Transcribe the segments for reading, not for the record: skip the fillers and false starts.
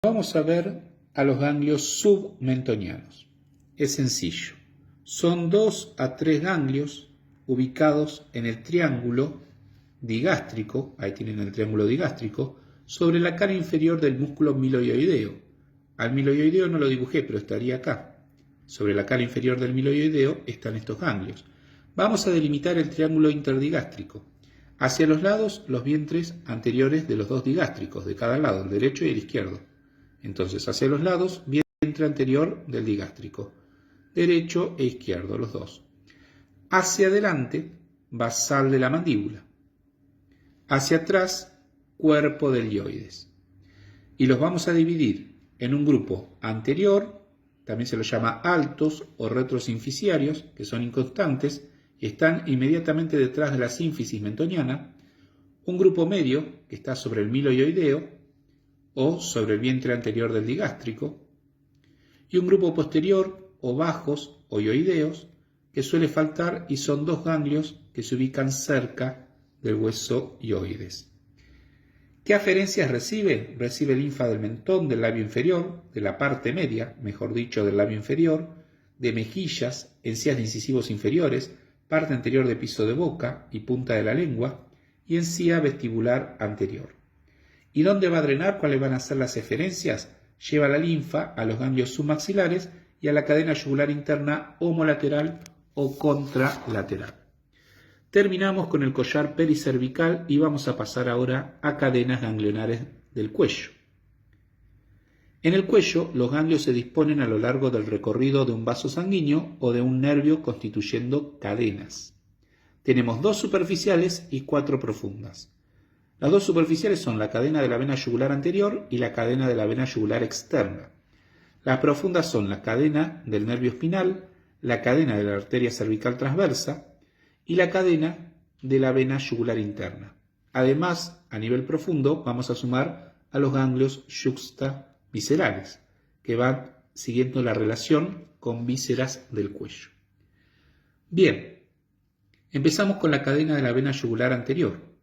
Vamos a ver a los ganglios submentonianos. Es sencillo. Son 2 a 3 ganglios ubicados en el triángulo digástrico, ahí tienen el triángulo digástrico, sobre la cara inferior del músculo miloioideo. Al miloioideo no lo dibujé, pero estaría acá. Sobre la cara inferior del miloioideo están estos ganglios. Vamos a delimitar el triángulo interdigástrico. Hacia los lados, los vientres anteriores de los dos digástricos, de cada lado, el derecho y el izquierdo. Entonces, hacia los lados, vientre anterior del digástrico, derecho e izquierdo, los dos. Hacia adelante, basal de la mandíbula. Hacia atrás, cuerpo del hioides. Y los vamos a dividir en un grupo anterior, también se los llama altos o retrosinficiarios, que son inconstantes y están inmediatamente detrás de la sínfisis mentoniana, un grupo medio, que está sobre el miloioideo, o sobre el vientre anterior del digástrico, y un grupo posterior o bajos o hioideos que suele faltar y son 2 ganglios que se ubican cerca del hueso hioides. ¿Qué aferencias recibe? Recibe linfa del mentón, del labio inferior, de la parte media, mejor dicho, del labio inferior, de mejillas, encías de incisivos inferiores, parte anterior de piso de boca y punta de la lengua, y encía vestibular anterior. ¿Y dónde va a drenar? ¿Cuáles van a ser las eferencias? Lleva la linfa a los ganglios submaxilares y a la cadena yugular interna homolateral o contralateral. Terminamos con el collar pericervical y vamos a pasar ahora a cadenas ganglionares del cuello. En el cuello, los ganglios se disponen a lo largo del recorrido de un vaso sanguíneo o de un nervio constituyendo cadenas. Tenemos 2 superficiales y 4 profundas. Las 2 superficiales son la cadena de la vena yugular anterior y la cadena de la vena yugular externa. Las profundas son la cadena del nervio espinal, la cadena de la arteria cervical transversa y la cadena de la vena yugular interna. Además, a nivel profundo, vamos a sumar a los ganglios yuxtaviscerales, que van siguiendo la relación con vísceras del cuello. Bien, empezamos con la cadena de la vena yugular anterior.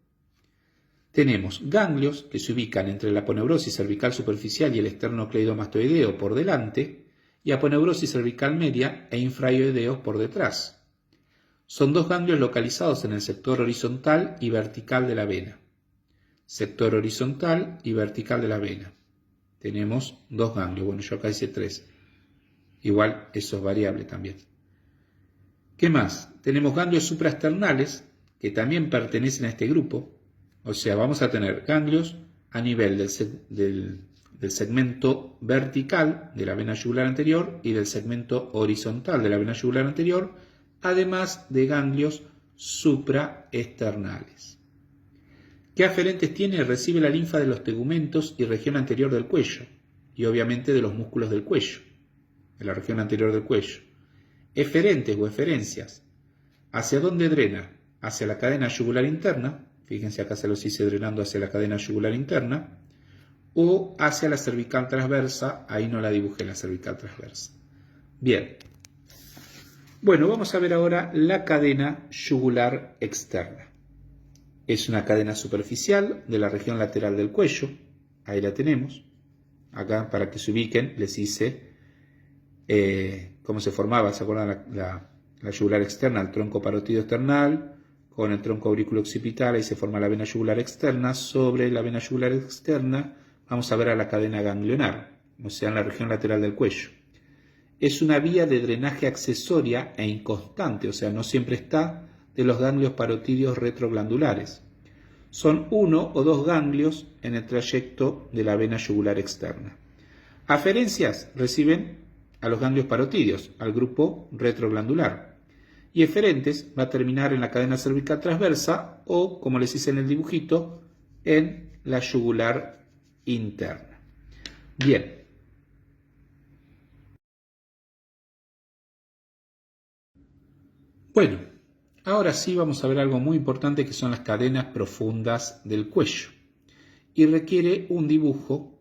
Tenemos ganglios que se ubican entre la aponeurosis cervical superficial y el esternocleidomastoideo por delante y aponeurosis cervical media e infraioideo por detrás. Son 2 ganglios localizados en el sector horizontal y vertical de la vena. Sector horizontal y vertical de la vena. Tenemos 2 ganglios, bueno, yo acá hice 3. Igual eso es variable también. ¿Qué más? Tenemos ganglios supraesternales que también pertenecen a este grupo. O sea, vamos a tener ganglios a nivel del segmento vertical de la vena yugular anterior y del segmento horizontal de la vena yugular anterior, además de ganglios supraesternales. ¿Qué aferentes tiene? Recibe la linfa de los tegumentos y región anterior del cuello, y obviamente de los músculos del cuello, de la región anterior del cuello. Eferentes o eferencias. ¿Hacia dónde drena? Hacia la cadena yugular interna. Fíjense, acá se los hice drenando hacia la cadena yugular interna, o hacia la cervical transversa, ahí no la dibujé la cervical transversa. Bien, bueno, vamos a ver ahora la cadena yugular externa. Es una cadena superficial de la región lateral del cuello, ahí la tenemos. Acá, para que se ubiquen, les hice cómo se formaba, ¿se acuerdan? La yugular externa, el tronco parótido external, con el tronco auriculo-occipital, ahí se forma la vena yugular externa. Sobre la vena yugular externa vamos a ver a la cadena ganglionar, o sea, en la región lateral del cuello. Es una vía de drenaje accesoria e inconstante, o sea, no siempre está, de los ganglios parotidios retroglandulares. Son 1 o 2 ganglios en el trayecto de la vena yugular externa. Aferencias reciben a los ganglios parotidios, al grupo retroglandular. Y eferentes va a terminar en la cadena cervical transversa o, como les hice en el dibujito, en la yugular interna. Bien. Bueno, ahora sí vamos a ver algo muy importante que son las cadenas profundas del cuello. Y requiere un dibujo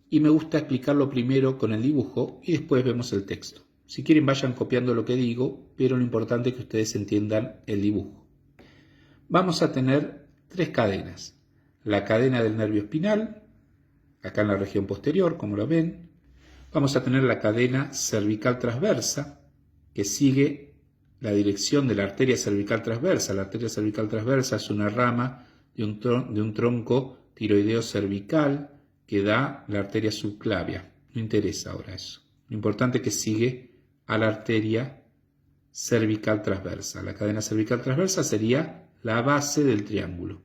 y me gusta explicarlo primero con el dibujo y después vemos el texto. Si quieren vayan copiando lo que digo, pero lo importante es que ustedes entiendan el dibujo. Vamos a tener 3 cadenas. La cadena del nervio espinal, acá en la región posterior, como lo ven. Vamos a tener la cadena cervical transversa, que sigue la dirección de la arteria cervical transversa. La arteria cervical transversa es una rama de un tronco tiroideo cervical que da la arteria subclavia. No interesa ahora eso. Lo importante es que sigue a la arteria cervical transversa. La cadena cervical transversa sería la base del triángulo.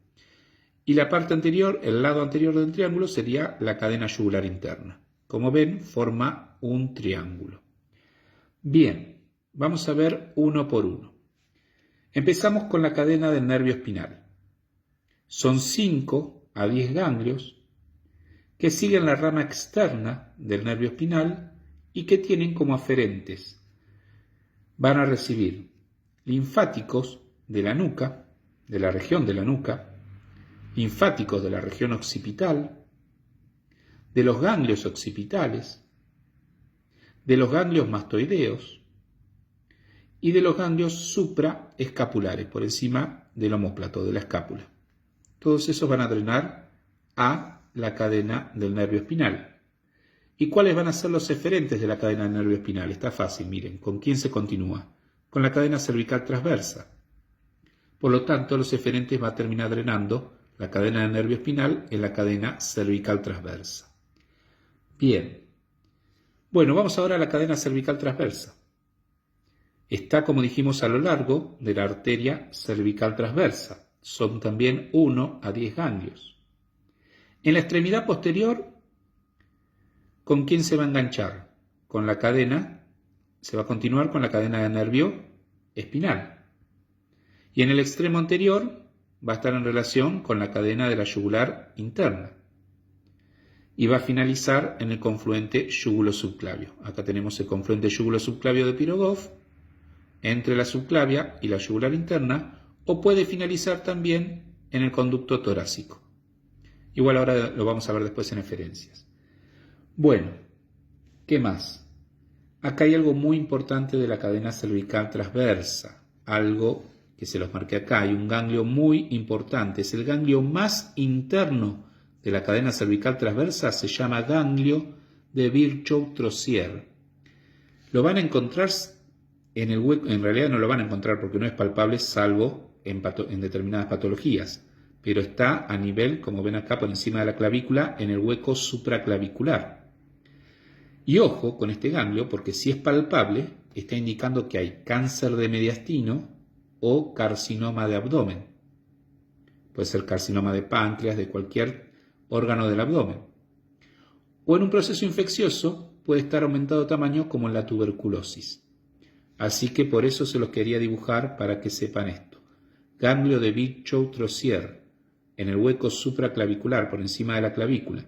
Y la parte anterior, el lado anterior del triángulo, sería la cadena yugular interna. Como ven, forma un triángulo. Bien, vamos a ver uno por uno. Empezamos con la cadena del nervio espinal. Son 5 a 10 ganglios que siguen la rama externa del nervio espinal y que tienen como aferentes. Van a recibir linfáticos de la nuca, de la región de la nuca, linfáticos de la región occipital, de los ganglios occipitales, de los ganglios mastoideos y de los ganglios supraescapulares, por encima del omóplato, de la escápula. Todos esos van a drenar a la cadena del nervio espinal. ¿Y cuáles van a ser los eferentes de la cadena del nervio espinal? Está fácil, miren. ¿Con quién se continúa? Con la cadena cervical transversa. Por lo tanto, los eferentes van a terminar drenando la cadena del nervio espinal en la cadena cervical transversa. Bien. Bueno, vamos ahora a la cadena cervical transversa. Está, como dijimos, a lo largo de la arteria cervical transversa. Son también 1 a 10 ganglios. En la extremidad posterior, ¿con quién se va a enganchar? Con la cadena, se va a continuar con la cadena de nervio espinal. Y en el extremo anterior va a estar en relación con la cadena de la yugular interna. Y va a finalizar en el confluente yugulo-subclavio. Acá tenemos el confluente yugulo-subclavio de Pirogov, entre la subclavia y la yugular interna, o puede finalizar también en el conducto torácico. Igual ahora lo vamos a ver después en eferencias. Bueno, ¿qué más? Acá hay algo muy importante de la cadena cervical transversa, algo que se los marqué acá. Hay un ganglio muy importante, es el ganglio más interno de la cadena cervical transversa, se llama ganglio de Virchow-Trozier. Lo van a encontrar en el hueco, en realidad no lo van a encontrar porque no es palpable salvo en determinadas patologías, pero está a nivel, como ven acá, por encima de la clavícula, en el hueco supraclavicular. Y ojo con este ganglio, porque si es palpable, está indicando que hay cáncer de mediastino o carcinoma de abdomen. Puede ser carcinoma de páncreas, de cualquier órgano del abdomen. O en un proceso infeccioso puede estar aumentado de tamaño como en la tuberculosis. Así que por eso se los quería dibujar para que sepan esto. Ganglio de Virchow-Trozier, en el hueco supraclavicular, por encima de la clavícula.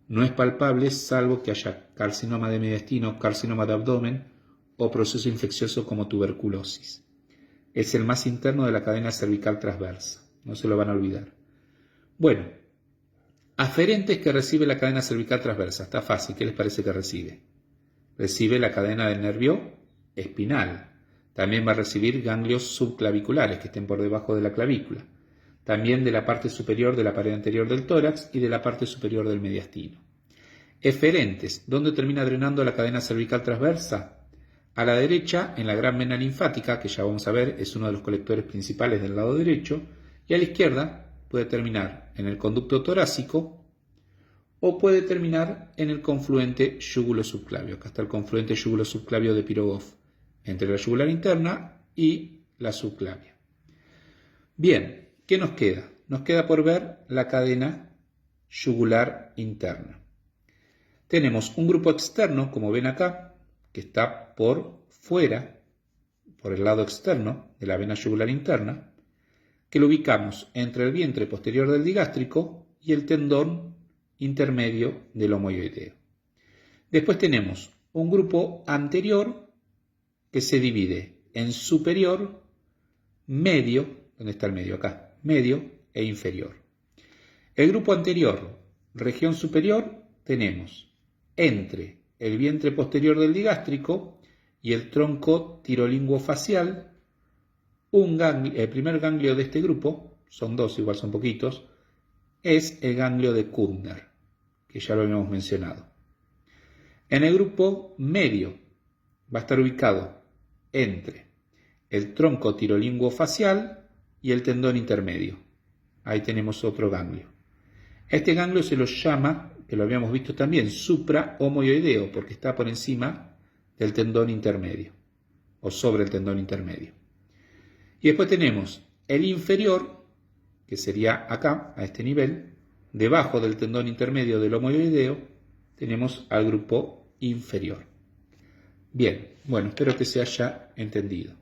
No es palpable salvo que haya carcinoma de mediastino, carcinoma de abdomen o proceso infeccioso como tuberculosis. Es el más interno de la cadena cervical transversa. No se lo van a olvidar. Bueno, aferentes que recibe la cadena cervical transversa. Está fácil. ¿Qué les parece que recibe? Recibe la cadena del nervio espinal. También va a recibir ganglios subclaviculares que estén por debajo de la clavícula. También de la parte superior de la pared anterior del tórax y de la parte superior del mediastino. Eferentes. ¿Dónde termina drenando la cadena cervical transversa? A la derecha, en la gran vena linfática, que ya vamos a ver, es uno de los colectores principales del lado derecho, y a la izquierda puede terminar en el conducto torácico o puede terminar en el confluente yugulo-subclavio. Acá está el confluente yugulo-subclavio de Pirogov, entre la yugular interna y la subclavia. Bien, ¿qué nos queda? Nos queda por ver la cadena yugular interna. Tenemos un grupo externo, como ven acá, que está por fuera, por el lado externo de la vena yugular interna, que lo ubicamos entre el vientre posterior del digástrico y el tendón intermedio del homoioideo. Después tenemos un grupo anterior que se divide en superior, medio, ¿dónde está el medio? Acá, medio e inferior. El grupo anterior, región superior, tenemos entre el vientre posterior del digástrico y el tronco tirolinguofacial, el primer ganglio de este grupo, son dos, igual son poquitos, es el ganglio de Kudner. que ya lo habíamos mencionado. En el grupo medio va a estar ubicado entre el tronco tirolinguofacial y el tendón intermedio. Ahí tenemos otro ganglio. Este ganglio se lo llama, que lo habíamos visto también, supraomoioideo, porque está por encima del tendón intermedio, o sobre el tendón intermedio. Y después tenemos el inferior, que sería acá, a este nivel, debajo del tendón intermedio del omoioideo, tenemos al grupo inferior. Bien, bueno, espero que se haya entendido.